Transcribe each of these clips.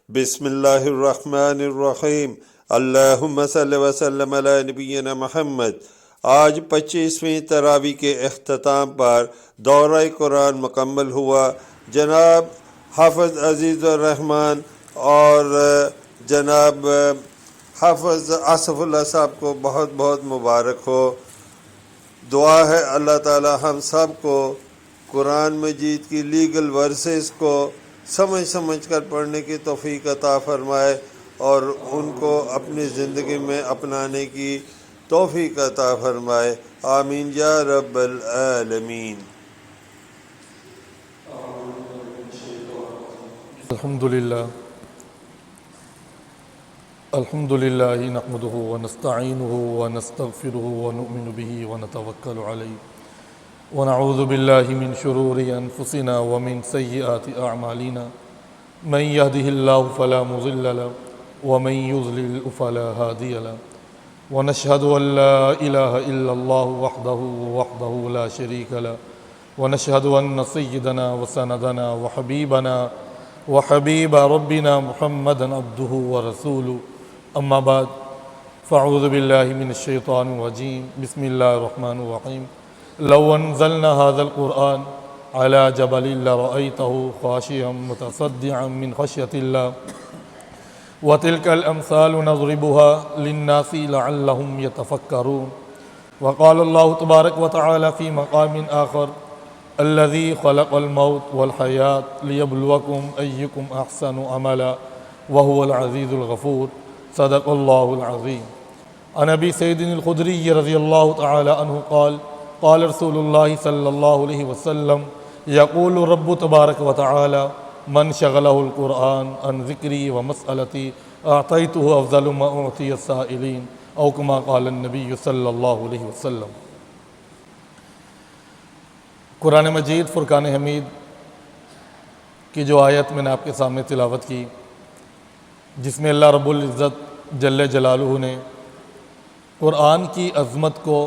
بسم اللہ الرحمن الرحیم۔ اللہم صلی وسلم علی نبینا محمد۔ آج 25ویں تراویح کے اختتام پر دورہ قرآن مکمل ہوا۔ جناب حافظ عزیز الرحمن اور جناب حافظ آصف اللہ صاحب کو بہت بہت مبارک ہو۔ دعا ہے اللہ تعالی ہم سب کو قرآن مجید کی لیگل ورسز کو سمجھ کر پڑھنے کی توفیق عطا فرمائے اور ان کو اپنی زندگی میں اپنانے کی توفیق عطا فرمائے، آمین یا رب العالمین۔ الحمد للہ نحمده ونستعینه ونستغفره ونؤمن به ونتوکل علیہ ونعوذ باللہ من شرور انفسنا ومن سیئات اعمالنا من يهده الله فلا مضل له ومن يضلل فلا هادي له ونشهد ان لا اله الا الله وحده لا شريك له ونشهد ان سيدنا وسندنا وحبيبنا وحبيب ربنا محمدا عبده ورسوله اما بعد فاعوذ باللہ من الشیطان الرجیم بسم اللہ الرحمن الرحیم لو انزلنا هذا القرآن على جبل لرأيته خاشعا متصدعا من خشية الله وتلك الأمثال نضربها للناس لعلهم يتفكرون وقال الله تبارك وتعالى في مقام آخر الذي خلق الموت والحياة ليبلوكم أيكم أحسن عملا وهو العزيز الغفور صدق الله العظيم۔ عن أبي سعيد الخدري رضي الله تعالى عنه قال قال رسول الله صلى الله عليه وسلم يقول رب تبارك وتعالى من شغله القرآن عن ذكري ومسألتي أعطيته أفضل ما أعطي السائلين أو كما قال النبي صلى الله عليه وسلم۔ قرآن مجید فرقان حمید کی جو آیت میں نے آپ کے سامنے تلاوت کی، جس میں اللہ رب العزت جل جلالہ نے قرآن کی عظمت کو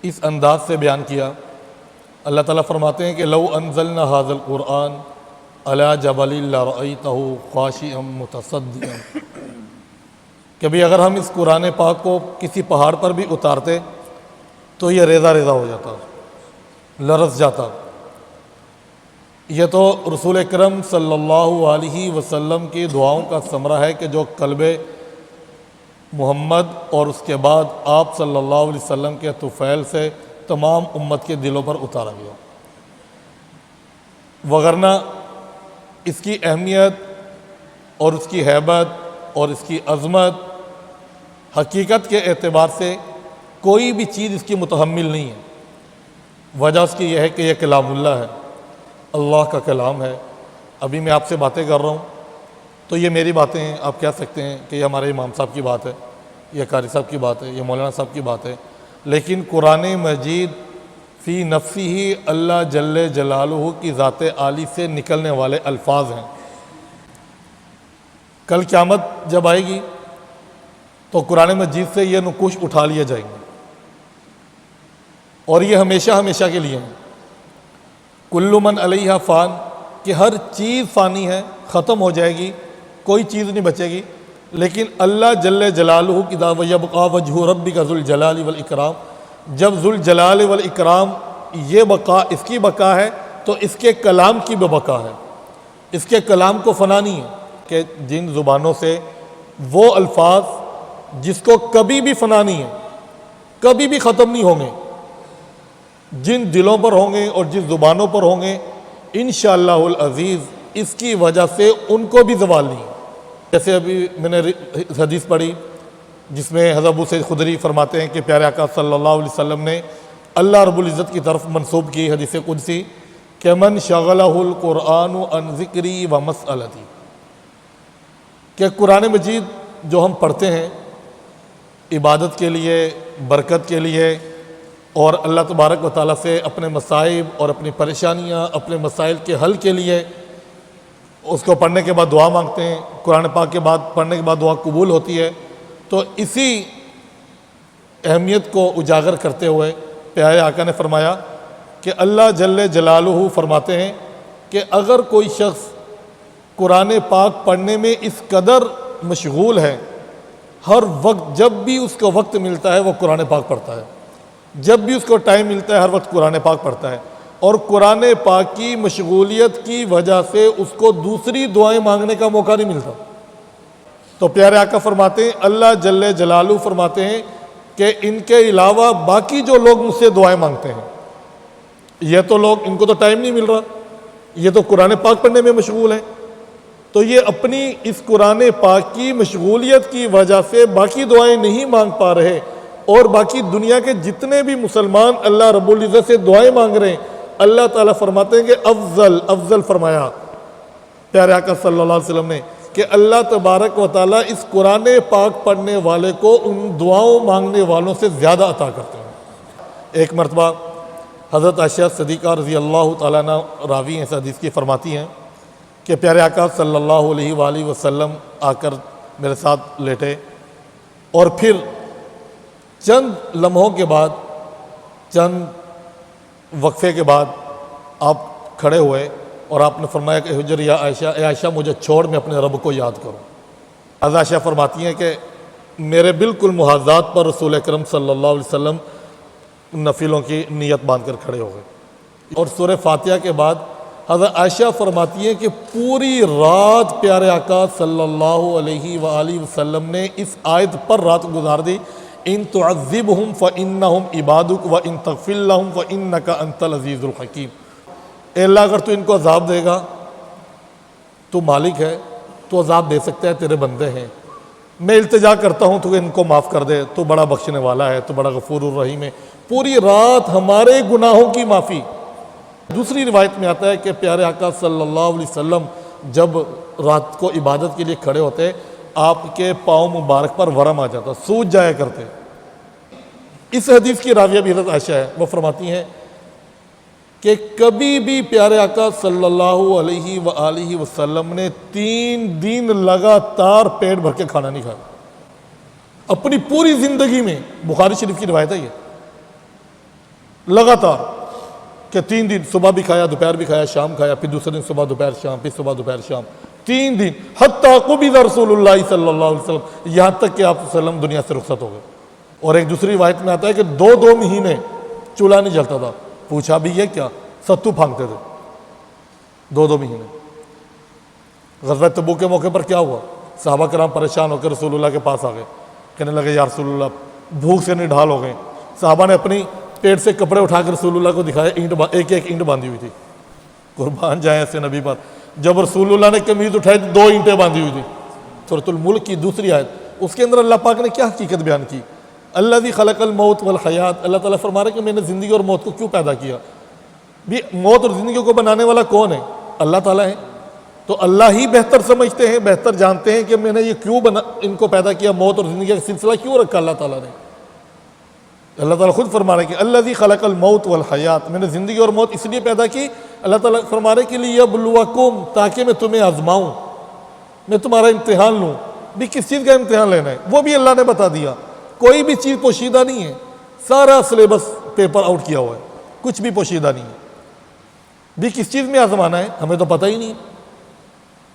اس انداز سے بیان کیا۔ اللہ تعالیٰ فرماتے ہیں کہ لو انزلنا هذا القرآن على جبل لرأيته خاشعا متصدعا، کہ بھی اگر ہم اس قرآن پاک کو کسی پہاڑ پر بھی اتارتے تو یہ ریزہ ریزہ ہو جاتا، لرز جاتا۔ یہ تو رسول اکرم صلی اللہ علیہ وسلم کی دعاؤں کا ثمرہ ہے کہ جو قلب محمد اور اس کے بعد آپ صلی اللہ علیہ وسلم کے طفیل سے تمام امت کے دلوں پر اتارا گیا، وگرنہ اس کی اہمیت اور اس کی ہیبت اور اس کی عظمت حقیقت کے اعتبار سے کوئی بھی چیز اس کی متحمل نہیں ہے۔ وجہ اس کی یہ ہے کہ یہ کلام اللہ ہے، اللہ کا کلام ہے۔ ابھی میں آپ سے باتیں کر رہا ہوں تو یہ میری باتیں ہیں، آپ کہہ سکتے ہیں کہ یہ ہمارے امام صاحب کی بات ہے، یہ قاری صاحب کی بات ہے، یہ مولانا صاحب کی بات ہے، لیکن قرآن مجید فی نفسی ہی اللہ جل جلالہ کی ذات عالی سے نکلنے والے الفاظ ہیں۔ کل قیامت جب آئے گی تو قرآن مجید سے یہ نقوش اٹھا لیے جائیں گے اور یہ ہمیشہ ہمیشہ کے لیے ہیں۔ کل من علیہا فان، کہ ہر چیز فانی ہے، ختم ہو جائے گی، کوئی چیز نہیں بچے گی، لیکن اللہ جل جلالہ کی ذات وَيَبْقَى وَجْهُ رَبِّكَ ذُو الْجَلَالِ وَالْإِكْرَامِ، جب ذو الجلال والاکرام یہ بقا اس کی بقا ہے تو اس کے کلام کی بھی بقا ہے، اس کے کلام کو فنا نہیں ہے کہ جن زبانوں سے وہ الفاظ جس کو کبھی بھی فنا نہیں ہے، کبھی بھی ختم نہیں ہوں گے، جن دلوں پر ہوں گے اور جس زبانوں پر ہوں گے انشاءاللہ العزیز اس کی وجہ سے ان کو بھی زوال نہیں۔ جیسے ابھی میں نے حدیث پڑھی جس میں حضرت ابو سعید خدری فرماتے ہیں کہ پیارے آقا صلی اللہ علیہ وسلم نے اللہ رب العزت کی طرف منسوب کی حدیث قدسی کہ من شغلہ القرآن عن ذکری و مسئلتی، کہ قرآن مجید جو ہم پڑھتے ہیں عبادت کے لیے، برکت کے لیے، اور اللہ تبارک و تعالیٰ سے اپنے مصائب اور اپنی پریشانیاں، اپنے مسائل کے حل کے لیے اس کو پڑھنے کے بعد دعا مانگتے ہیں، قرآن پاک کے بعد پڑھنے کے بعد دعا قبول ہوتی ہے، تو اسی اہمیت کو اجاگر کرتے ہوئے پیارے آقا نے فرمایا کہ اللہ جل جلالہ فرماتے ہیں کہ اگر کوئی شخص قرآن پاک پڑھنے میں اس قدر مشغول ہے، ہر وقت جب بھی اس کو وقت ملتا ہے وہ قرآن پاک پڑھتا ہے، جب بھی اس کو ٹائم ملتا ہے ہر وقت قرآن پاک پڑھتا ہے، اور قرآن پاک کی مشغولیت کی وجہ سے اس کو دوسری دعائیں مانگنے کا موقع نہیں ملتا۔ تو پیارے آقا فرماتے ہیں، اللہ جل جلالہ فرماتے ہیں کہ ان کے علاوہ باقی جو لوگ مجھ سے دعائیں مانگتے ہیں، یہ تو لوگ، ان کو تو ٹائم نہیں مل رہا، یہ تو قرآن پاک پڑھنے میں مشغول ہیں، تو یہ اپنی اس قرآن پاک کی مشغولیت کی وجہ سے باقی دعائیں نہیں مانگ پا رہے، اور باقی دنیا کے جتنے بھی مسلمان اللہ رب العزت سے دعائیں مانگ رہے ہیں، اللہ تعالیٰ فرماتے ہیں کہ افضل فرمایا پیارے آقا صلی اللہ علیہ وسلم نے کہ اللہ تبارک و تعالیٰ اس قرآن پاک پڑھنے والے کو ان دعاؤں مانگنے والوں سے زیادہ عطا کرتے ہیں۔ ایک مرتبہ حضرت عائشہ صدیقہ رضی اللہ تعالیٰ عنہ راوی ہیں اس حدیث کی، فرماتی ہیں کہ پیارے آقا صلی اللہ علیہ وآلہ وسلم آ کر میرے ساتھ لیٹے، اور پھر چند لمحوں کے بعد، چند وقفے کے بعد آپ کھڑے ہوئے اور آپ نے فرمایا کہ حجر یا عائشہ، اے عائشہ مجھے چھوڑ، میں اپنے رب کو یاد کروں۔ حضرت عائشہ فرماتی ہیں کہ میرے بالکل محاذات پر رسول اکرم صلی اللہ علیہ وسلم نفلوں کی نیت باندھ کر کھڑے ہو گئے، اور سورہ فاتحہ کے بعد حضرت عائشہ فرماتی ہیں کہ پوری رات پیارے آقا صلی اللہ علیہ وآلہ وسلم نے اس آیت پر رات گزار دی، ان تعذبہم فإنہم عبادک وإن تغفر لہم فإنک انت العزیز الحکیم۔ اے اللہ اگر تو ان کو عذاب دے گا، تو مالک ہے، تو عذاب دے سکتا ہے، تیرے بندے ہیں، میں التجا کرتا ہوں تو ان کو معاف کر دے، تو بڑا بخشنے والا ہے، تو بڑا غفور الرحیم ہے، پوری رات ہمارے گناہوں کی معافی۔ دوسری روایت میں آتا ہے کہ پیارے آقا صلی اللہ علیہ وسلم جب رات کو عبادت کے لیے کھڑے ہوتے، آپ کے پاؤں مبارک پر ورم آ جاتا، سوج جایا کرتے۔ اس حدیث کی راویہ بھی حضرت عائشہ ہے، وہ فرماتی ہیں کہ کبھی بھی پیارے آقا صلی اللہ علیہ وآلہ وسلم نے 3 دن لگاتار پیٹ بھر کے کھانا نہیں کھایا اپنی پوری زندگی میں۔ بخاری شریف کی روایت ہے یہ، لگاتار کہ 3 دن صبح بھی کھایا، دوپہر بھی کھایا، شام کھایا، پھر دوسرے دن صبح دوپہر شام، پھر صبح دوپہر شام، 3 دن، حتیٰ قبض رسول اللہ صلی اللہ علیہ وسلم، یہاں تک کہ آپ صلی اللہ علیہ وسلم دنیا سے رخصت ہو گئے۔ اور ایک دوسری روایت میں آتا ہے کہ 2 مہینے چولہا نہیں جلتا تھا۔ پوچھا بھی یہ کیا؟ ستو پھانکتے تھے 2 مہینے۔ غزوہ تبوک کے موقع پر کیا ہوا؟ صحابہ کرام پریشان ہو کر رسول اللہ کے پاس آ گئے، کہنے لگے یا رسول اللہ بھوک سے نڈھال ہو گئے۔ صحابہ نے اپنی پیٹ سے کپڑے اٹھا کر رسول اللہ کو دکھایا، ایک اینٹ باندھی ہوئی تھی۔ قربان جائیں ایسے نبی پر، جب رسول اللہ نے قمیض اٹھائی تو 2 اینٹیں باندھی ہوئی تھی۔ سورۃ الملک کی دوسری آیت، اس کے اندر اللہ پاک نے کیا حقیقت بیان کی؟ الذی خلق الموت والحیات، اللہ تعالیٰ فرما رہے کہ میں نے زندگی اور موت کو کیوں پیدا کیا؟ بھی موت اور زندگی کو بنانے والا کون ہے؟ اللہ تعالیٰ ہے، تو اللہ ہی بہتر سمجھتے ہیں، بہتر جانتے ہیں کہ میں نے یہ کیوں ان کو پیدا کیا، موت اور زندگی کا سلسلہ کیوں رکھا اللہ تعالیٰ نے۔ اللہ تعالیٰ خود فرما رہے کہ الذی خلق الموت والحیات، میں نے زندگی اور موت اس لیے پیدا کی، اللہ تعالیٰ فرما رہے کہ لیبلوکم، تاکہ میں تمہیں آزماؤں، میں تمہارا امتحان لوں۔ بھی کس چیز کا امتحان لینا ہے وہ بھی اللہ نے بتا دیا، کوئی بھی چیز پوشیدہ نہیں ہے، سارا سلیبس پیپر آؤٹ کیا ہوا ہے، کچھ بھی پوشیدہ نہیں ہے۔ بھی کس چیز میں آزمانا ہے ہمیں تو پتہ ہی نہیں،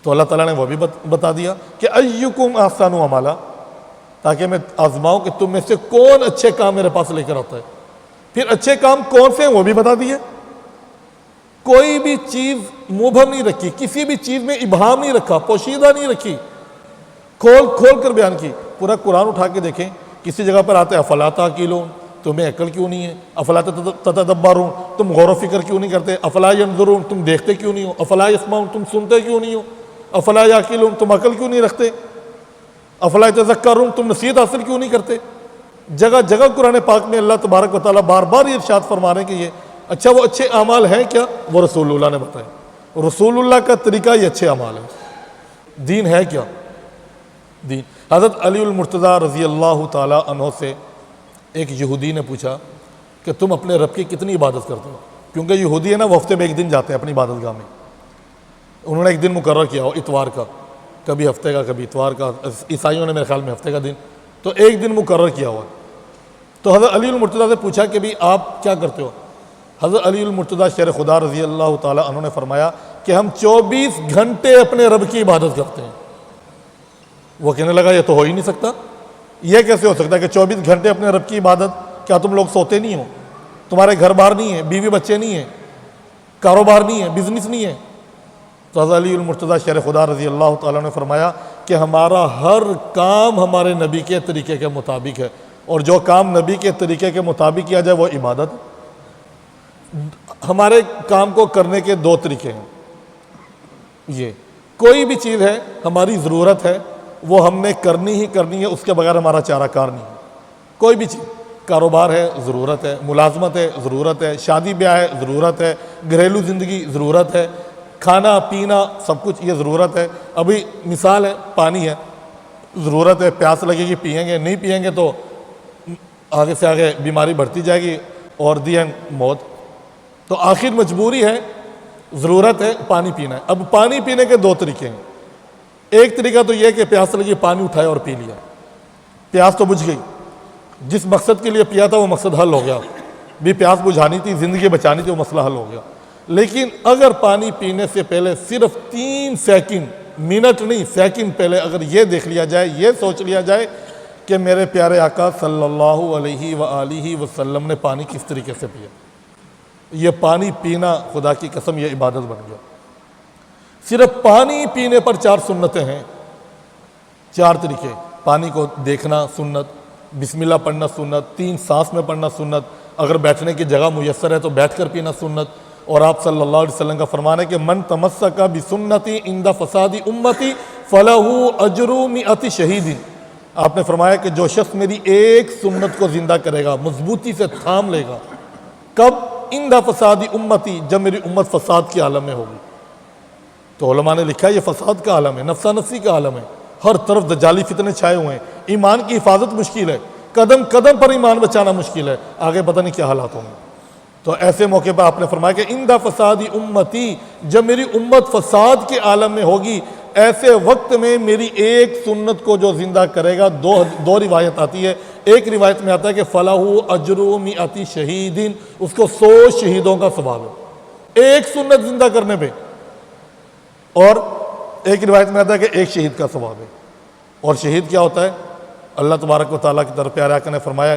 تو اللہ تعالیٰ نے وہ بھی بتا دیا کہ ایکم احسن عملا، تاکہ میں آزماؤں کہ تم میں سے کون اچھے کام میرے پاس لے کر آتا ہے۔ پھر اچھے کام کون سے ہیں وہ بھی بتا دیے۔ کوئی بھی چیز مبہم نہیں رکھی، کسی بھی چیز میں ابہام نہیں رکھا، پوشیدہ نہیں رکھی، کھول کر بیان کی۔ پورا قرآن اٹھا کے دیکھیں، کسی جگہ پر آتے افلا تعقلون، تمہیں عقل کیوں نہیں ہے؟ افلا تتدبرون، تم غور و فکر کیوں نہیں کرتے؟ افلا ینظرون، تم دیکھتے کیوں نہیں ہو؟ افلا یسمعون، تم سنتے کیوں نہیں ہو؟ افلا یعقلون، تم عقل کیوں نہیں رکھتے؟ افلا یتذکرون، تم نصیحت حاصل کیوں نہیں کرتے؟ جگہ جگہ قرآن پاک میں اللہ تبارک و تعالیٰ بار بار یہ ارشاد فرما رہے ہیں کہ یہ اچھا، وہ اچھے اعمال ہیں کیا؟ وہ رسول اللہ نے بتائے، رسول اللہ کا طریقہ یہ اچھے اعمال ہے۔ دین ہے کیا؟ دین۔ حضرت علی المرتضیٰ رضی اللہ تعالیٰ عنہ سے ایک یہودی نے پوچھا کہ تم اپنے رب کی کتنی عبادت کرتے ہو؟ کیونکہ یہودی ہے نا، وہ ہفتے میں 1 دن جاتے ہیں اپنی عبادت گاہ میں۔ انہوں نے 1 دن مقرر کیا ہو، اتوار کا، کبھی ہفتے کا، کبھی اتوار کا، عیسائیوں نے میرے خیال میں ہفتے کا دن، تو 1 دن مقرر کیا ہوا۔ تو حضرت علی المرتضیٰ سے پوچھا کہ بھی آپ کیا کرتے ہو؟ حضرت علی المرتضیٰ شیر خدا رضی اللہ تعالیٰ عنہ نے فرمایا کہ ہم 24 گھنٹے اپنے رب کی عبادت کرتے ہیں۔ وہ کہنے لگا یہ تو ہو ہی نہیں سکتا، یہ کیسے ہو سکتا ہے کہ 24 گھنٹے اپنے رب کی عبادت؟ کیا تم لوگ سوتے نہیں ہو؟ تمہارے گھر بار نہیں ہے، بیوی بچے نہیں ہیں، کاروبار نہیں ہے، بزنس نہیں ہے؟ تو حضرت علی المرتضیٰ شیر خدا رضی اللہ تعالیٰ نے فرمایا کہ ہمارا ہر کام ہمارے نبی کے طریقے کے مطابق ہے، اور جو کام نبی کے طریقے کے مطابق کیا جائے وہ عبادت ہے۔ ہمارے کام کو کرنے کے 2 طریقے ہیں۔ یہ کوئی بھی چیز ہے ہماری ضرورت ہے، وہ ہم نے کرنی ہی کرنی ہے، اس کے بغیر ہمارا چارہ کار نہیں ہے۔ کوئی بھی چیز، کاروبار ہے ضرورت ہے، ملازمت ہے ضرورت ہے، شادی بیاہ ہے ضرورت ہے، گھریلو زندگی ضرورت ہے، کھانا پینا سب کچھ یہ ضرورت ہے۔ ابھی مثال ہے، پانی ہے ضرورت ہے، پیاس لگے گی پئیں گے، نہیں پئیں گے تو آگے سے آگے بیماری بڑھتی جائے گی اور دی اینڈ موت۔ تو آخر مجبوری ہے، ضرورت ہے، پانی پینا ہے۔ اب پانی پینے کے 2 طریقے ہیں۔ ایک طریقہ تو یہ کہ پیاس لگی پانی اٹھایا اور پی لیا، پیاس تو بجھ گئی، جس مقصد کے لیے پیا تھا وہ مقصد حل ہو گیا، بھی پیاس بجھانی تھی، زندگی بچانی تھی، وہ مسئلہ حل ہو گیا۔ لیکن اگر پانی پینے سے پہلے صرف 3 سیکنڈ، منٹ نہیں سیکنڈ پہلے اگر یہ دیکھ لیا جائے، یہ سوچ لیا جائے کہ میرے پیارے آقا صلی اللہ علیہ وآلہ وسلم نے پانی کس طریقے سے پیا، یہ پانی پینا خدا کی قسم یہ عبادت بن گیا۔ صرف پانی پینے پر 4 سنتیں ہیں، 4 طریقے۔ پانی کو دیکھنا سنت، بسم اللہ پڑھنا سنت، 3 سانس میں پڑھنا سنت، اگر بیٹھنے کی جگہ میسر ہے تو بیٹھ کر پینا سنت۔ اور آپ صلی اللہ علیہ وسلم کا فرمان ہے کہ من تمسک بسنتی عند فساد امتی فلہ اجر 100 شہید۔ آپ نے فرمایا کہ جو شخص میری ایک سنت کو زندہ کرے گا، مضبوطی سے تھام لے گا، کب؟ عند فساد امتی، جب میری امت فساد کے عالم میں ہوگی۔ تو علماء نے لکھا ہے یہ فساد کا عالم ہے، نفسا نفسی کا عالم ہے، ہر طرف دجالی فتنے چھائے ہوئے ہیں، ایمان کی حفاظت مشکل ہے، قدم قدم پر ایمان بچانا مشکل ہے، آگے پتہ نہیں کیا حالات ہوں گے۔ تو ایسے موقع پر آپ نے فرمایا کہ عند فساد امتی، جب میری امت فساد کے عالم میں ہوگی، ایسے وقت میں میری ایک سنت کو جو زندہ کرے گا، دو روایت آتی ہے۔ ایک روایت میں آتا ہے کہ فلاح اجر 100 شہیدین، اس کو 100 شہیدوں کا ثواب ہے ایک سنت زندہ کرنے پہ، اور ایک روایت میں آتا ہے کہ ایک شہید کا ثواب ہے۔ اور شہید کیا ہوتا ہے؟ اللہ تبارک و تعالیٰ کی طرف پیارے آقا نے فرمایا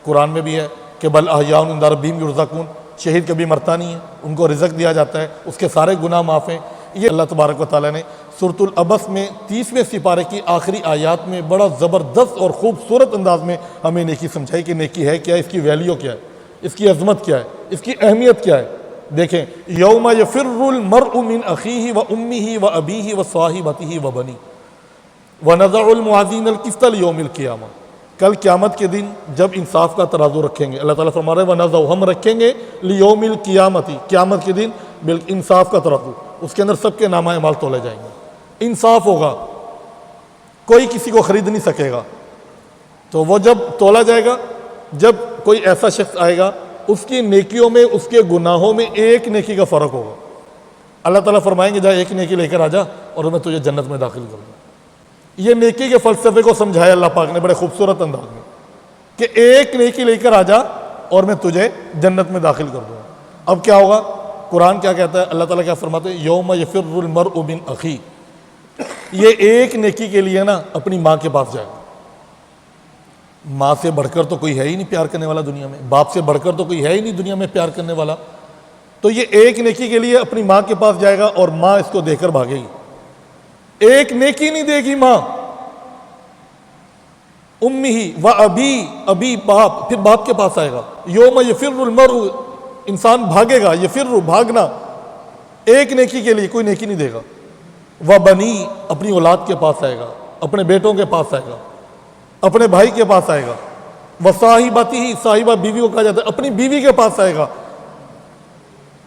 قرآن میں بھی ہے کہ بل احیاء عند ربہم یرزقون، شہید کبھی مرتا نہیں ہے، ان کو رزق دیا جاتا ہے، اس کے سارے گناہ معاف ہیں۔ یہ اللہ تبارک و تعالیٰ نے سورۃ العبس میں 30ویں سپارے کی آخری آیات میں بڑا زبردست اور خوبصورت انداز میں ہمیں نیکی سمجھائی کہ نیکی ہے کیا، اس کی ویلیو کیا ہے، اس کی عظمت کیا ہے، اس کی اہمیت کیا ہے۔ دیکھیں، یوم یفر المرء من اخیہ و امہ و ابیہ و صاحبتہ و بنیہ ونضع الموازین القسط لیوم القیامہ، کل قیامت کے دن جب انصاف کا ترازو رکھیں گے، اللہ تعالیٰ فرما رہے ہیں ونضع، ہم رکھیں گے لیوم القیامت، قیامت کے دن انصاف کا ترازو، اس کے اندر سب کے نامہ اعمال تولے جائیں گے، انصاف ہوگا، کوئی کسی کو خرید نہیں سکے گا۔ تو وہ جب تولا جائے گا، جب کوئی ایسا شخص آئے گا اس کی نیکیوں میں اس کے گناہوں میں ایک نیکی کا فرق ہوگا، اللہ تعالیٰ فرمائیں گے جا ایک نیکی لے کر آ جا اور میں تجھے جنت میں داخل کر دوں۔ یہ نیکی کے فلسفے کو سمجھایا اللہ پاک نے بڑے خوبصورت انداز میں کہ ایک نیکی لے کر آ جا اور میں تجھے جنت میں داخل کر دوں۔ اب کیا ہوگا؟ قرآن کیا کہتا ہے، اللہ تعالیٰ کیا فرماتے ہیں یوم یفر المرء من اخی، یہ ایک نیکی کے لیے نا اپنی ماں کے پاس جائے گا۔ ماں سے بڑھ کر تو کوئی ہے ہی نہیں پیار کرنے والا دنیا میں، باپ سے بڑھ کر تو کوئی ہے ہی نہیں دنیا میں پیار کرنے والا، تو یہ ایک نیکی کے لیے اپنی ماں کے پاس جائے گا اور ماں اس کو دے کر بھاگے گی، ایک نیکی نہیں دے گی ماں۔ امی و ابی باپ، پھر باپ کے پاس آئے گا، یوم یفر المرء، انسان بھاگے گا، یفر بھاگنا، ایک نیکی کے لیے کوئی نیکی نہیں دے گا۔ و بنی، اپنی اولاد کے پاس آئے گا، اپنے بیٹوں کے پاس آئے گا، اپنے بھائی کے پاس آئے گا۔ و صاحبتہ، صاحبہ بیوی کو کہا جاتا ہے، اپنی بیوی کے پاس آئے گا۔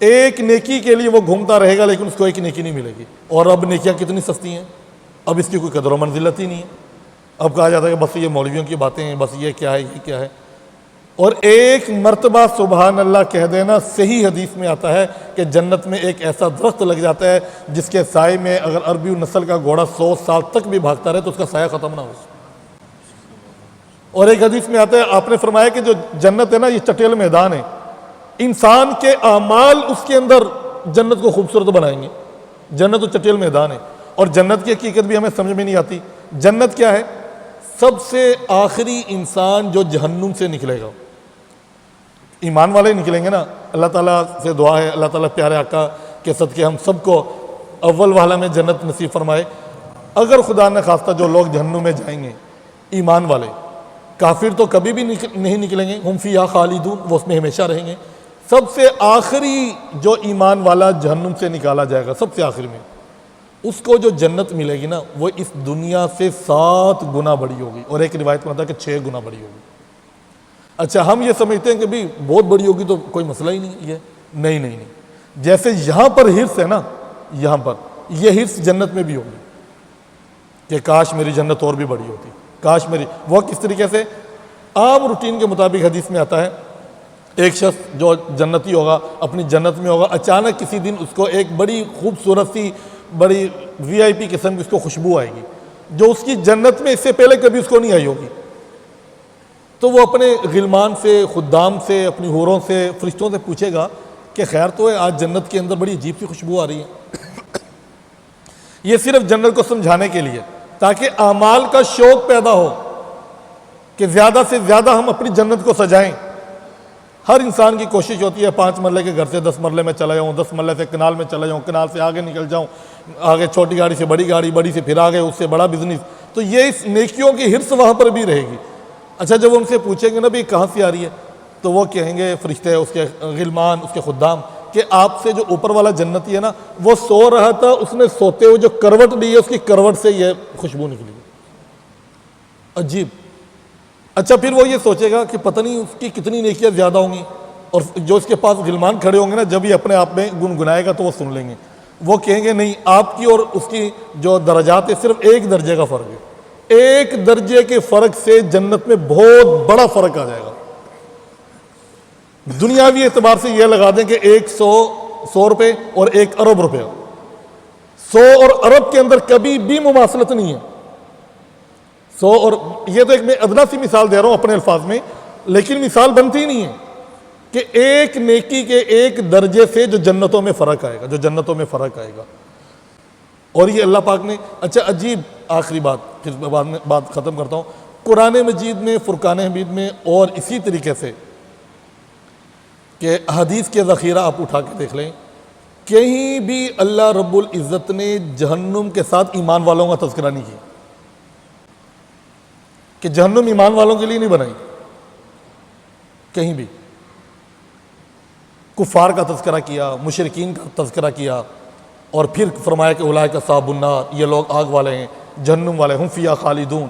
ایک نیکی کے لیے وہ گھومتا رہے گا لیکن اس کو ایک نیکی نہیں ملے گی۔ اور اب نیکیاں کتنی سستی ہیں، اب اس کی کوئی قدر و منزلت ہی نہیں ہے۔ اب کہا جاتا ہے کہ بس یہ مولویوں کی باتیں ہیں، بس یہ کیا ہے، یہ کیا ہے۔ اور ایک مرتبہ سبحان اللہ کہہ دینا، صحیح حدیث میں آتا ہے کہ جنت میں ایک ایسا درخت لگ جاتا ہے جس کے سائے میں اگر عربی نسل کا گھوڑا 100 سال تک بھی بھاگتا رہے تو اس کا سایہ ختم نہ ہو۔ اور ایک حدیث میں آتا ہے، آپ نے فرمایا کہ جو جنت ہے نا یہ چٹیل میدان ہے، انسان کے اعمال اس کے اندر جنت کو خوبصورت بنائیں گے۔ جنت تو چٹیل میدان ہے، اور جنت کی حقیقت بھی ہمیں سمجھ میں نہیں آتی۔ جنت کیا ہے؟ سب سے آخری انسان جو جہنم سے نکلے گا، ایمان والے نکلیں گے نا۔ اللہ تعالیٰ سے دعا ہے، اللہ تعالیٰ پیارے آقا کے صدقے ہم سب کو اول والا میں جنت نصیب فرمائے۔ اگر خدا نہ خواستہ جو لوگ جہنم میں جائیں گے، ایمان والے، کافر تو کبھی بھی نہیں نکلیں گے، ہم فیہا خالدون، وہ اس میں ہمیشہ رہیں گے۔ سب سے آخری جو ایمان والا جہنم سے نکالا جائے گا، سب سے آخر میں، اس کو جو جنت ملے گی نا، وہ اس دنیا سے 7 گنا بڑی ہوگی، اور ایک روایت میں آتا ہے کہ 6 گنا بڑی ہوگی۔ اچھا، ہم یہ سمجھتے ہیں کہ بھی بہت بڑی ہوگی تو کوئی مسئلہ ہی نہیں ہے۔ نہیں، جیسے یہاں پر ہرس ہے نا، یہاں پر یہ ہرس جنت میں بھی ہوگی کہ کاش میری جنت اور بھی بڑی ہوتی، کاش میری۔ وہ کس طریقے سے؟ عام روٹین کے مطابق حدیث میں آتا ہے، ایک شخص جو جنتی ہوگا، اپنی جنت میں ہوگا، اچانک کسی دن اس کو ایک بڑی خوبصورت سی، بڑی VIP قسم کی اس کو خوشبو آئے گی، جو اس کی جنت میں اس سے پہلے کبھی اس کو نہیں آئی ہوگی۔ تو وہ اپنے غلمان سے، خدام سے، اپنی حوروں سے، فرشتوں سے پوچھے گا کہ خیر تو ہے، آج جنت کے اندر بڑی عجیب سی خوشبو آ رہی ہے۔ یہ صرف جنت کو سمجھانے کے لیے، تاکہ اعمال کا شوق پیدا ہو کہ زیادہ سے زیادہ ہم اپنی جنت کو سجائیں۔ ہر انسان کی کوشش ہوتی ہے 5 مرلے کے گھر سے 10 مرلے میں چلا جاؤں، 10 مرلے سے کنال میں چلا جاؤں، کنال سے آگے نکل جاؤں، آگے چھوٹی گاڑی سے بڑی گاڑی، بڑی سے پھر آگے اس سے بڑا بزنس۔ تو یہ اس نیکیوں کی ہرس وہاں پر بھی رہے گی۔ اچھا، جب ان سے پوچھیں گے نا بھی کہاں سے آ رہی ہے، تو وہ کہیں گے فرشتے، اس کے غلمان، اس کے خدام، کہ آپ سے جو اوپر والا جنتی ہے نا، وہ سو رہا تھا، اس نے سوتے ہوئے جو کروٹ لی ہے، اس کی کروٹ سے یہ خوشبو نکلی۔ عجیب۔ اچھا، پھر وہ یہ سوچے گا کہ پتہ نہیں اس کی کتنی نیکیاں زیادہ ہوں گی، اور جو اس کے پاس غلمان کھڑے ہوں گے نا، جب یہ اپنے آپ میں گنگنائے گا تو وہ سن لیں گے۔ وہ کہیں گے نہیں، آپ کی اور اس کی جو درجات ہے صرف 1 درجے کا فرق ہے، 1 درجے کے فرق سے جنت میں بہت بڑا فرق آ جائے گا۔ دنیاوی اعتبار سے یہ لگا دیں کہ 100 روپے اور 1 ارب روپے، 100 اور ارب کے اندر کبھی بھی مماثلت نہیں ہے۔ 100 اور یہ تو ایک میں ادنا سی مثال دے رہا ہوں اپنے الفاظ میں، لیکن مثال بنتی نہیں ہے کہ ایک نیکی کے 1 درجے سے جو جنتوں میں فرق آئے گا، جو جنتوں میں فرق آئے گا۔ اور یہ اللہ پاک نے، اچھا عجیب، آخری بات پھر بعد میں بات ختم کرتا ہوں، قرآن مجید میں، فرقان حمید میں، اور اسی طریقے سے کہ حدیث کے ذخیرہ آپ اٹھا کے دیکھ لیں، کہیں بھی اللہ رب العزت نے جہنم کے ساتھ ایمان والوں کا تذکرہ نہیں کیا، کہ جہنم ایمان والوں کے لیے نہیں بنائی، کہیں بھی۔ کفار کا تذکرہ کیا، مشرکین کا تذکرہ کیا، اور پھر فرمایا کہ اولئک اصحاب النار، یہ لوگ آگ والے ہیں، جہنم والے، ہم فیہا خالدون۔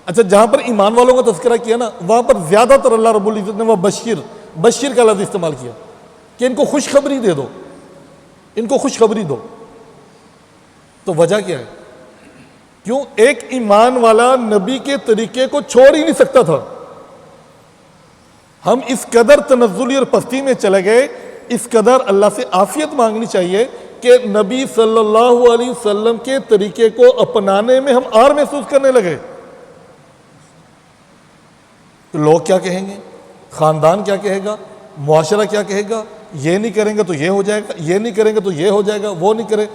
اچھا، جہاں پر ایمان والوں کا تذکرہ کیا نا، وہاں پر زیادہ تر اللہ رب العزت نے وہ بشیر کا لفظ استعمال کیا کہ ان کو خوشخبری دے دو، ان کو خوشخبری دو۔ تو وجہ کیا ہے؟ کیوں؟ ایک ایمان والا نبی کے طریقے کو چھوڑ ہی نہیں سکتا تھا۔ ہم اس قدر تنزلی اور پستی میں چلے گئے، اس قدر اللہ سے عافیت مانگنی چاہیے کہ نبی صلی اللہ علیہ وسلم کے طریقے کو اپنانے میں ہم آر محسوس کرنے لگے۔ لوگ کیا کہیں گے، خاندان کیا کہے گا، معاشرہ کیا کہے گا، یہ نہیں کریں گے تو یہ ہو جائے گا، یہ نہیں کریں گے تو یہ ہو جائے گا، وہ نہیں کرے۔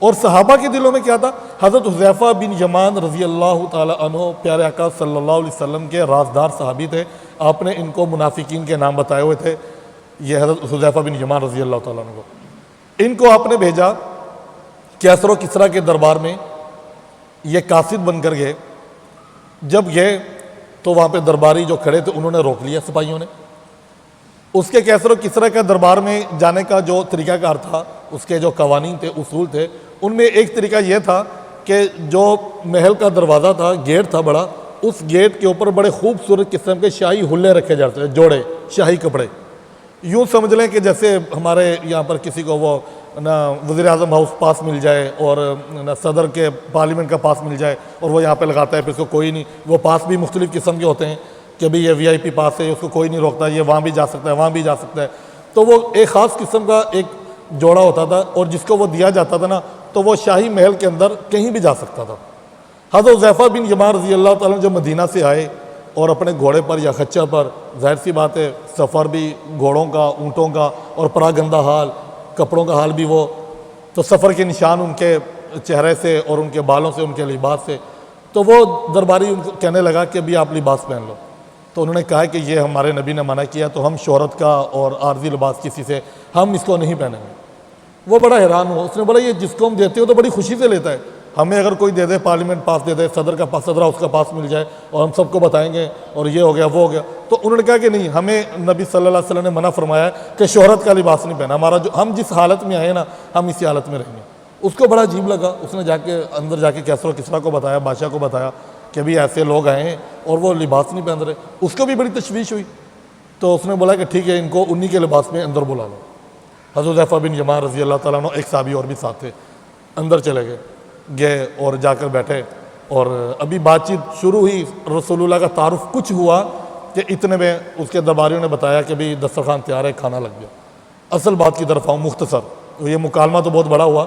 اور صحابہ کے دلوں میں کیا تھا؟ حضرت حذیفہ بن یمان رضی اللہ تعالی عنہ پیارے آقا صلی اللہ علیہ وسلم کے رازدار صحابی تھے، آپ نے ان کو منافقین کے نام بتائے ہوئے تھے، یہ حضرت حذیفہ بن یمان رضی اللہ تعالیٰ عنہ کو، ان کو آپ نے بھیجا کیسر و کسریٰ کے دربار میں، یہ قاصد بن کر گئے۔ جب گئے تو وہاں پہ درباری جو کھڑے تھے انہوں نے روک لیا سپاہیوں نے۔ اس کے کیسر و کسریٰ کے دربار میں جانے کا جو طریقہ کار تھا، اس کے جو قوانین تھے، اصول تھے، ان میں ایک طریقہ یہ تھا کہ جو محل کا دروازہ تھا، گیٹ تھا بڑا، اس گیٹ کے اوپر بڑے خوبصورت قسم کے شاہی حلے رکھے جاتے تھے، جوڑے شاہی کپڑے، یوں سمجھ لیں کہ جیسے ہمارے یہاں پر کسی کو وہ نا وزیر اعظم ہاؤس پاس مل جائے اور صدر کے پارلیمنٹ کا پاس مل جائے اور وہ یہاں پہ لگاتا ہے، پھر اس کو کوئی نہیں، وہ پاس بھی مختلف قسم کے ہوتے ہیں کہ بھئی یہ VIP پاس ہے، اس کو کوئی نہیں روکتا، یہ وہاں بھی جا سکتا ہے، وہاں بھی جا سکتا ہے۔ تو وہ ایک خاص قسم کا ایک جوڑا ہوتا تھا، اور جس کو وہ دیا جاتا تھا نا، تو وہ شاہی محل کے اندر کہیں بھی جا سکتا تھا۔ حضرت حذیفہ بن یمان رضی اللہ تعالیٰ جب مدینہ سے آئے اور اپنے گھوڑے پر یا خچر پر، ظاہر سی بات ہے سفر بھی گھوڑوں کا، اونٹوں کا، اور پراگندہ حال، کپڑوں کا حال بھی وہ تو سفر کے نشان ان کے چہرے سے اور ان کے بالوں سے، ان کے لباس سے. تو وہ درباری ان کو کہنے لگا کہ ابھی آپ لباس پہن لو. تو انہوں نے کہا کہ یہ ہمارے نبی نے منع کیا، تو ہم شہرت کا اور عارضی لباس کسی سے ہم اس کو نہیں پہنیں گے. وہ بڑا حیران ہوا. اس نے بولا یہ جس کو ہم دیتے ہو تو بڑی خوشی سے لیتا ہے، ہمیں اگر کوئی دے دے، پارلیمنٹ پاس دے دے، صدر کا پاس، صدرہ اس کا پاس مل جائے اور ہم سب کو بتائیں گے اور یہ ہو گیا وہ ہو گیا. تو انہوں نے کہا کہ نہیں، ہمیں نبی صلی اللہ علیہ وسلم نے منع فرمایا ہے کہ شہرت کا لباس نہیں پہنا. ہم جس حالت میں آئے نا، ہم اسی حالت میں رہیں گے. اس کو بڑا عجیب لگا. اس نے جا کے اندر جا کے کیسر و کسریٰ کو بتایا، بادشاہ کو بتایا کہ بھی ایسے لوگ آئے ہیں اور وہ لباس نہیں پہن رہے. اس کو بھی بڑی تشویش ہوئی. تو اس نے بولا کہ ٹھیک ہے، ان کو انہی کے لباس میں اندر بلا لو. حضرت حذیفہ بن یمان رضی اللہ تعالیٰ عنہ، ایک صحابی اور بھی ساتھ تھے، اندر چلے گئے اور جا کر بیٹھے. اور ابھی بات چیت شروع ہوئی، رسول اللہ کا تعارف کچھ ہوا کہ اتنے میں اس کے درباریوں نے بتایا کہ بھی دسترخوان تیار ہے، کھانا لگ گیا. اصل بات کی طرف آؤں مختصر، یہ مکالمہ تو بہت بڑا ہوا.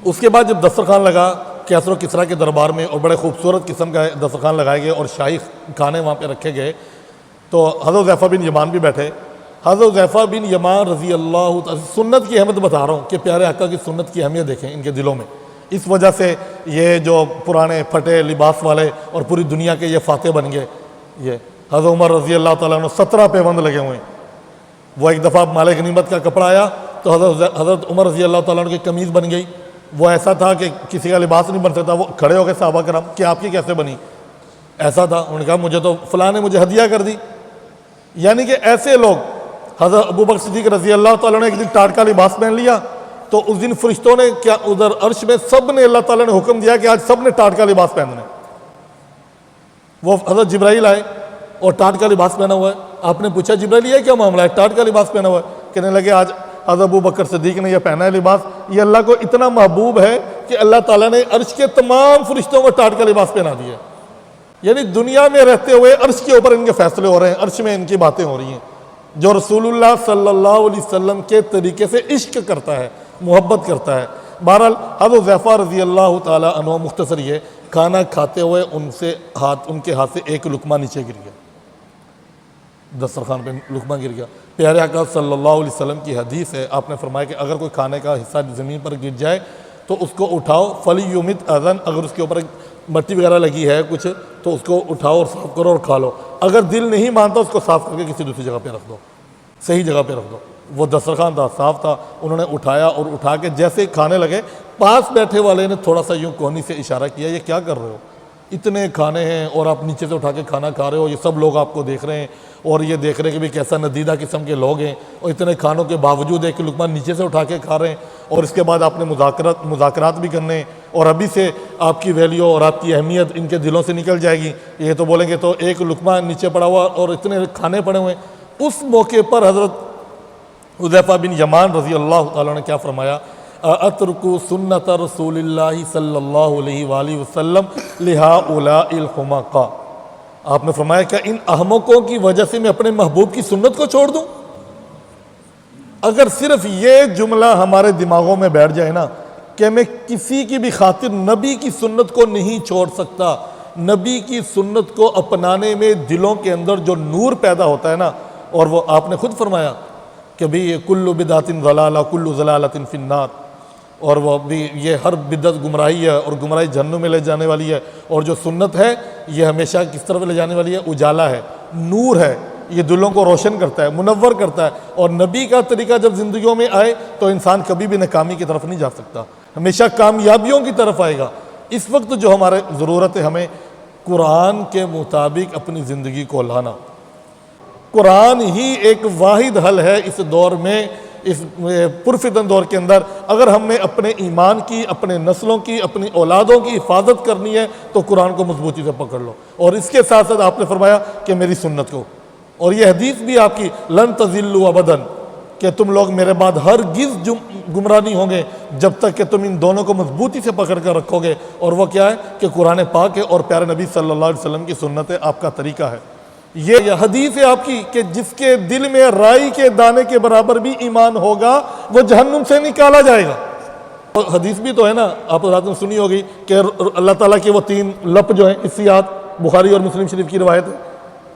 اس کے بعد جب دسترخوان لگا کیسر و کسریٰ کے دربار میں، اور بڑے خوبصورت قسم کا دسترخوان لگائے گئے اور شاہی کھانے وہاں پہ رکھے گئے، تو حضرت حذیفہ بن یمان بھی بیٹھے. حضرت حذیفہ بن یمان رضی اللہ تعالی، سنت کی اہمیت بتا رہا ہوں کہ پیارے آقا کی سنت کی اہمیت دیکھیں ان کے دلوں میں. اس وجہ سے یہ جو پرانے پھٹے لباس والے اور پوری دنیا کے یہ فاتح بن گئے. یہ حضرت عمر رضی اللہ تعالیٰ عنہ 17 پیوند لگے ہوئے ہیں. وہ ایک دفعہ مال غنیمت کا کپڑا آیا تو حضرت عمر رضی اللہ تعالیٰ عنہ کی قمیض بن گئی. وہ ایسا تھا کہ کسی کا لباس نہیں بن سکتا. وہ کھڑے ہو گئے صحابہ کرام کہ آپ کی کیسے بنی؟ ایسا تھا. انہوں نے کہا مجھے تو فلاں نے مجھے ہدیہ کر دی. یعنی کہ ایسے لوگ. حضرت ابوبکر صدیق رضی اللہ تعالیٰ نے ایک دن ٹاٹ کا لباس پہن لیا تو اس دن فرشتوں نے کیا ادھر عرش میں سب نے، اللہ تعالیٰ نے حکم دیا کہ آج سب نے ٹاٹ کا لباس پہننا ہے. وہ حضرت جبرائیل آئے اور ٹاٹ کا لباس پہنا ہوا ہے. آپ نے پوچھا جبرائیل یہ کیا معاملہ ہے، ٹاٹ کا لباس پہنا ہوا ہے؟ کہنے لگے آج حضرت ابوبکر صدیق نے یہ پہنا ہے لباس، یہ اللہ کو اتنا محبوب ہے کہ اللہ تعالیٰ نے عرش کے تمام فرشتوں کو ٹاٹ کا لباس پہنا دیا. یعنی دنیا میں رہتے ہوئے عرش کے اوپر ان کے فیصلے ہو رہے ہیں، عرش میں ان کی باتیں ہو رہی ہیں. جو رسول اللہ صلی اللہ علیہ وسلم کے طریقے سے عشق کرتا ہے، محبت کرتا ہے. بہرحال حضرت حذیفہ رضی اللہ تعالیٰ عنہ، مختصر یہ، کھانا کھاتے ہوئے ان کے ہاتھ سے ایک لقمہ نیچے گر گیا، دسترخوان پہ لقمہ گر گیا. پیارے آقا صلی اللہ علیہ وسلم کی حدیث ہے، آپ نے فرمایا کہ اگر کوئی کھانے کا حصہ زمین پر گر جائے تو اس کو اٹھاؤ، فَلْيُمِتْ أَذًا، اگر اس کے اوپر مٹی وغیرہ لگی ہے کچھ تو اس کو اٹھاؤ اور صاف کرو اور کھا لو. اگر دل نہیں مانتا اس کو صاف کر کے کسی دوسری جگہ پہ رکھ دو، صحیح جگہ پہ رکھ دو. وہ دسترخوان تھا، صاف تھا. انہوں نے اٹھایا اور اٹھا کے جیسے ہی کھانے لگے، پاس بیٹھے والے نے تھوڑا سا یوں کوہنی سے اشارہ کیا، یہ کیا کر رہے ہو؟ اتنے کھانے ہیں اور آپ نیچے سے اٹھا کے کھانا کھا رہے ہو، یہ سب لوگ آپ کو دیکھ رہے ہیں اور یہ دیکھ رہے ہیں کہ بھی کیسا ندیدہ قسم کے لوگ ہیں، اور اتنے کھانوں کے باوجود ایک لقمہ نیچے سے اٹھا کے کھا رہے ہیں. اور اس کے بعد آپ نے مذاکرات بھی کرنے ہیں اور ابھی سے آپ کی ویلیو اور آپ کی اہمیت ان کے دلوں سے نکل جائے گی. یہ تو بولیں گے تو ایک لقمہ نیچے پڑا ہوا اور اتنے کھانے پڑے ہوئے. اس موقع پر حضرت حذیفہ بن یمان رضی اللہ تعالیٰ نے کیا فرمایا؟ اترکو سنت رسول اللہ صلی اللہ علیہ وآلہ وسلم لہؤلاء الحمقاء. آپ نے فرمایا کہ ان احمقوں کی وجہ سے میں اپنے محبوب کی سنت کو چھوڑ دوں؟ اگر صرف یہ جملہ ہمارے دماغوں میں بیٹھ جائے نا کہ میں کسی کی بھی خاطر نبی کی سنت کو نہیں چھوڑ سکتا، نبی کی سنت کو اپنانے میں دلوں کے اندر جو نور پیدا ہوتا ہے نا، اور وہ آپ نے خود فرمایا کہ بھی کل بدعت ضلالہ کل ضلالۃ فی النار، اور وہ بھی یہ ہر بدعت گمراہی ہے اور گمراہی جہنم میں لے جانے والی ہے، اور جو سنت ہے یہ ہمیشہ کس طرف لے جانے والی ہے؟ اجالا ہے، نور ہے، یہ دلوں کو روشن کرتا ہے، منور کرتا ہے. اور نبی کا طریقہ جب زندگیوں میں آئے تو انسان کبھی بھی ناکامی کی طرف نہیں جا سکتا، ہمیشہ کامیابیوں کی طرف آئے گا. اس وقت جو ہمارے ضرورت ہے ہمیں قرآن کے مطابق اپنی زندگی کو لانا. قرآن ہی ایک واحد حل ہے اس دور میں، اس پرفتن دور کے اندر. اگر ہم نے اپنے ایمان کی، اپنے نسلوں کی، اپنی اولادوں کی حفاظت کرنی ہے تو قرآن کو مضبوطی سے پکڑ لو. اور اس کے ساتھ ساتھ آپ نے فرمایا کہ میری سنت کو، اور یہ حدیث بھی آپ کی لن تضلوا ابدا، کہ تم لوگ میرے بعد ہرگز گمراہ نہیں ہوں گے جب تک کہ تم ان دونوں کو مضبوطی سے پکڑ کر رکھو گے. اور وہ کیا ہے کہ قرآن پاک ہے اور پیارے نبی صلی اللہ علیہ وسلم کی سنت ہے، آپ کا طریقہ ہے. یہ حدیث ہے آپ کی کہ جس کے دل میں رائی کے دانے کے برابر بھی ایمان ہوگا وہ جہنم سے نکالا جائے گا. حدیث بھی تو ہے نا، آپ رات میں سنی ہوگی کہ اللہ تعالیٰ کے وہ 3 لپ جو ہیں، حصیات، بخاری اور مسلم شریف کی روایت ہے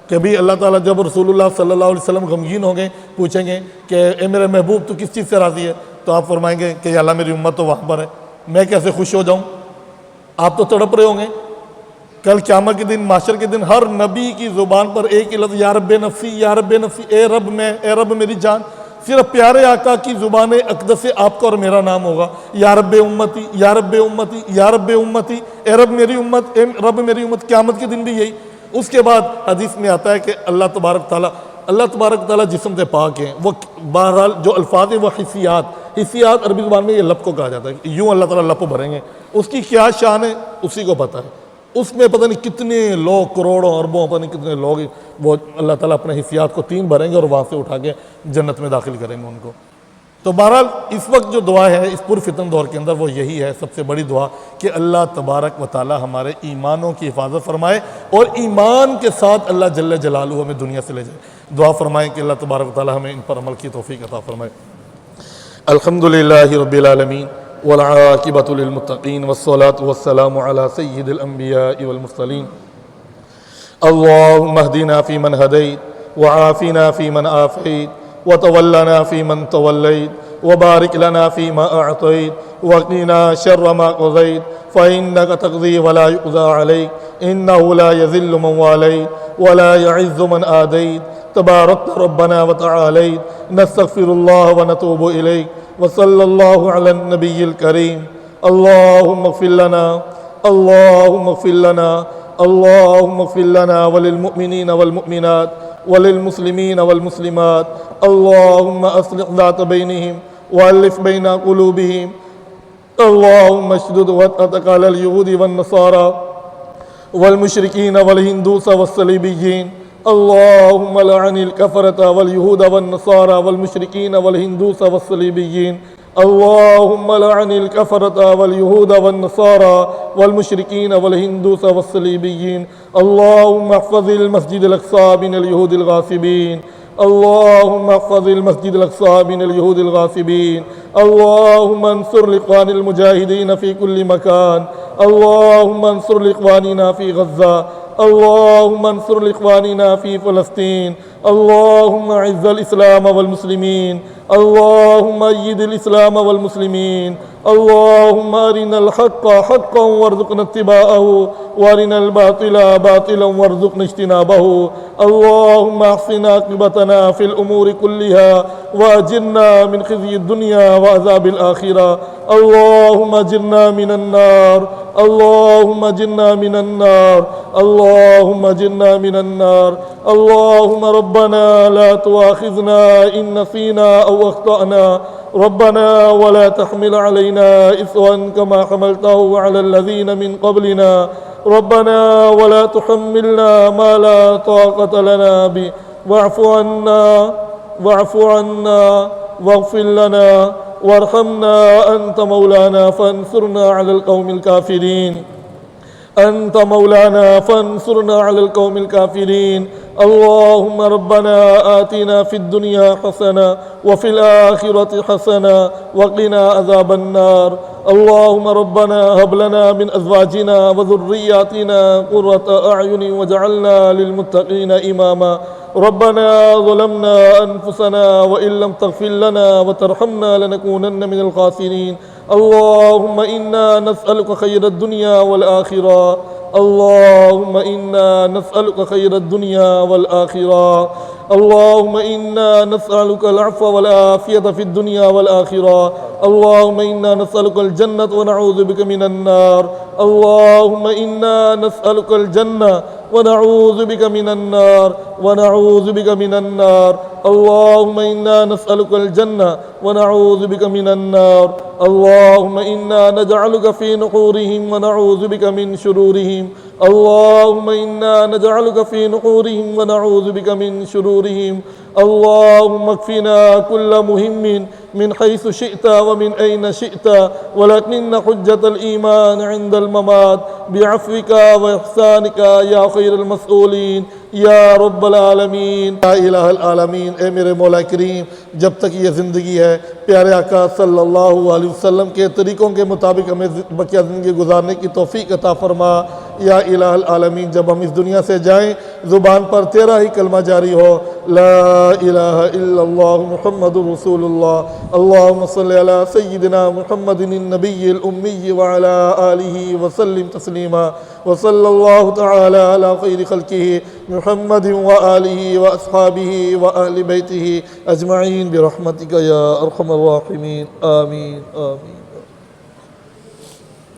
کہ بھی اللہ تعالیٰ جب رسول اللہ صلی اللہ علیہ وسلم غمگین ہوں گے، پوچھیں گے کہ اے میرے محبوب تو کس چیز سے راضی ہے؟ تو آپ فرمائیں گے کہ یا اللہ میری امت تو وہاں پر ہے، میں کیسے خوش ہو جاؤں؟ آپ تو تڑپ رہے ہوں گے۔ کل قیامت کے دن، معاشر کے دن، ہر نبی کی زبان پر ایک ہی لفظ، یا رب نفسی، یا رب نفسی، اے رب میں، اے رب میری جان۔ صرف پیارے آقا کی زبان اقدس سے آپ کا اور میرا نام ہوگا، یا رب امتی، یا رب امتی، یا رب امتی، اے رب میری امت، اے رب میری امت۔ قیامت کے دن بھی یہی۔ اس کے بعد حدیث میں آتا ہے کہ اللہ تبارک تعالیٰ جسم سے پاک ہیں۔ وہ بہرحال جو الفاظ ہیں وہ حسیات عربی زبان میں یہ لب کو کہا جاتا ہے، یوں اللہ تعالیٰ لب کو بھریں گے۔ اس کی کیا شان ہے اسی کو پتہ ہے۔ اس میں پتہ نہیں کتنے لوگ، کروڑوں اربوں، پتہ نہیں کتنے لوگ، وہ اللہ تعالیٰ اپنے حسیات کو 3 بھریں گے اور وہاں سے اٹھا کے جنت میں داخل کریں گے ان کو۔ تو بہرحال اس وقت جو دعا ہے اس پرفتن دور کے اندر وہ یہی ہے سب سے بڑی دعا کہ اللہ تبارک و تعالیٰ ہمارے ایمانوں کی حفاظت فرمائے اور ایمان کے ساتھ اللہ جل جلالہ ہمیں دنیا سے لے جائے۔ دعا فرمائیں کہ اللہ تبارک و تعالیٰ ہمیں ان پر عمل کی توفیق عطا فرمائے۔ الحمدللہ رب العالمین والعاقبۃ للمتقین والصلاة والسلام علی سید الانبیاء والمرسلین۔ اللہم اہدنا فیمن ہدیت وعافنا فیمن عافیت وتولنا فیمن تولیت وبارک لنا فیما اعطیت وقنا شر ما قضیت فإنک تقضی ولا یقضى علیک انہ لا یذل من والیت ولا یعز من آدیت تبارکت ربنا وتعالیت نستغفر اللہ ونتوب الیک وصلی اللہ علی النبی الکریم۔ اللہم اغفر لنا، اللہم اغفر لنا، اللہم اغفر لنا وللمؤمنین والمؤمنات وللمسلمین والمسلمات۔ اللہم اصلح ذات بینہم والف بین قلوبہم۔ اللہم اشدد وطأتک علی اليہود والنصارى والمشرکین والہندوس والصلیبیین۔ اللہم لعن الکفرۃ والیہود والنصارى والمشرکین والہندوس والصلیبیین۔ اللہم لعن الکفرۃ والیہود والنصارى والمشرکین والہندوس والصلیبیین۔ اللہم احفظ المسجد الاقصی من اليہود الغاصبین۔ اللہم احفظ المسجد الاقصی من اليہود الغاصبین۔ اللہم انصر الاخوان المجاہدین فی کل مکان۔ اللہم انصر لاخواننا فی غزہ۔ اللہم انصر لاخواننا فی فلسطین۔ اللہم اعز الاسلام والمسلمین۔ اللہم اید الاسلام والمسلمین۔ اللہم ارنا الحق حقا وارزقنا اتباعہ وارنا الباطل باطلا وارزقنا اجتنابہ۔ اللہم احسن عاقبتنا فی الامور كلها واجرنا من خزي الدنيا وعذاب الآخرة۔ اللہم اجرنا من النار، اللہم اجرنا من النار، اللہم اجرنا من النار۔ اللہم ربنا لا تؤاخذنا ان نسینا او اخطأنا، ربنا ولا تحمل علينا إصرا كما حملته على الذين من قبلنا، ربنا ولا تحملنا ما لا طاقة لنا به، واعف عنا واغفر لنا وارحمنا أنت مولانا فانصرنا على القوم الكافرين، أنت مولانا فانصرنا على القوم الكافرين۔ اللهم ربنا آتنا في الدنيا حسنة وفي الآخرة حسنة وقنا عذاب النار۔ اللهم ربنا هب لنا من أزواجنا وذرياتنا قرة أعين واجعلنا للمتقين إماما۔ ربنا ظلمنا أنفسنا وإن لم تغفر لنا وترحمنا لنكونن من الخاسرين۔ اللهم إنا نسألك خير الدنيا والآخرة، اللهم إنا نسألك خير الدنيا والآخرة، اللهم إنا نسألك العفو والعافية في الدنيا والآخرة، اللهم إنا نسألك الجنة ونعوذ بك من النار، اللهم إنا نسألك الجنة ونعوذ بك من النار، ونعوذ بك من النار، اللهم إنا نسألك الجنة ونعوذ بك من النار، اللهم إنا نجعلك في نحورهم ونعوذ بك من شرورهم، اللهم إنا نجعلك في نحورهم ونعوذ بك من شرورهم، اللهم اكفنا كل مهم من حيث شئت ومن أين شئت، ولكن حجة الإيمان عند الممات بعفوك وإحسانك يا خير المسؤولين یا رب العالمین، یا الہ العالمین۔ اے میرے مولا کریم، جب تک یہ زندگی ہے پیارے آقا صلی اللہ علیہ وسلم کے طریقوں کے مطابق ہمیں بقیہ زندگی گزارنے کی توفیق عطا فرما۔ یا الہ العالمین، جب ہم اس دنیا سے جائیں زبان پر تیرا ہی کلمہ جاری ہو، لا إله إلا الله محمد رسول الله. اللهم صل على سيدنا محمد النبي الأمي وعلى آله وسلم تسليما. وصلى الله تعالى على خير خلقه محمد وآله وأصحابه وأهل بيته أجمعين برحمتك يا أرحم الراحمين. آمين آمين.